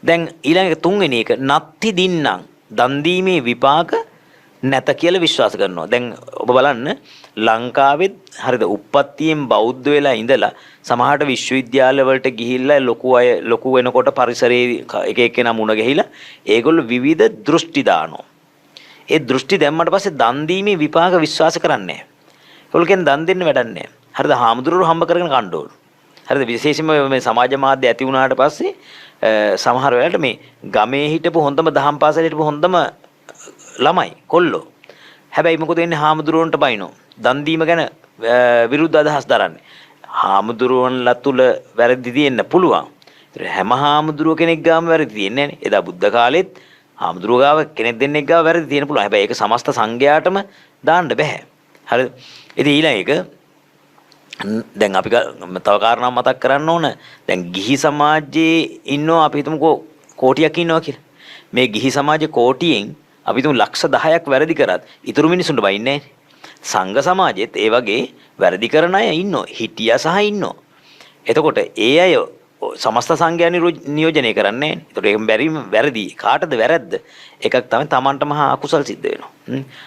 දැන් ඊළඟ තුන්වෙනි එක නත්ති දින්නම් දන් දීමේ විපාක නැත කියලා විශ්වාස කරනවා. දැන් ඔබ බලන්න ලංකාවෙත් හරිද උප්පත්තියෙන් බෞද්ධ වෙලා ඉඳලා සමහරට විශ්වවිද්‍යාල වලට ගිහිල්ලා ලොකු වෙනකොට පරිසරයේ එක එක්කෙනා මුණ ගැහිලා ඒගොල්ලෝ විවිධ දෘෂ්ටි දානවා. ඒ දෘෂ්ටි දැම්මට පස්සේ දන් දීමේ විපාක විශ්වාස කරන්නේ නැහැ. ඒගොල්ලෝ කියන්නේ දන් දෙන්න වැඩක් නැහැ. හරිද හාමුදුරුවෝ හම්බ කරගෙන කණ්ඩෝල්. හරිද විශේෂයෙන්ම මේ සමාජ මාධ්‍ය ඇති වුණාට පස්සේ සමහර වෙලාවට මේ ගමේ හිටපු හොඳම දහම් පාසලේ හිටපු හොඳම ළමයි කොල්ලෝ හැබැයි මොකද වෙන්නේ හාමුදුරුවන්ට බයිනෝ දන් දීම ගැන විරුද්ධ අදහස් දරන්නේ හාමුදුරුවන්ලා තුල වැරදි තියෙන්න පුළුවන් ඒතර හැම හාමුදුරුව කෙනෙක් ගාම වැරදි තියෙන්නේ නැහැ නේ එදා බුද්ධ කාලෙත් හාමුදුරුව ගාව කෙනෙක් දෙන්නෙක් ගාව වැරදි තියෙන්න පුළුවන් හැබැයි ඒක සමස්ත සංඝයාටම දාන්න බෑ හරිද ඉතින් ඊළඟ එක දැන් අපි තව කාරණා මතක් කරන්න ඕන දැන් ගිහි සමාජයේ ඉන්නවා අපි හිතමුකෝ කෝටියක් ඉන්නවා කියලා මේ ගිහි සමාජයේ කෝටියෙන් අපි තුන් ලක්ෂ 10ක් වැරදි කරත් ඉතුරු මිනිසුන්ට බයින්නේ නැහැ සංඝ සමාජයේත් ඒ වගේ වැරදි කරන අය ඉන්නෝ හිටියා සහ ඉන්නෝ එතකොට ඒ අය සමස්ත සංඝයා නියෝජනය කරන්නේ නැහැ එතකොට ඒක බැරි වැරදි කාටද වැරද්ද එකක් තමයි Tamanට මහා අකුසල් සිද්ධ වෙනවා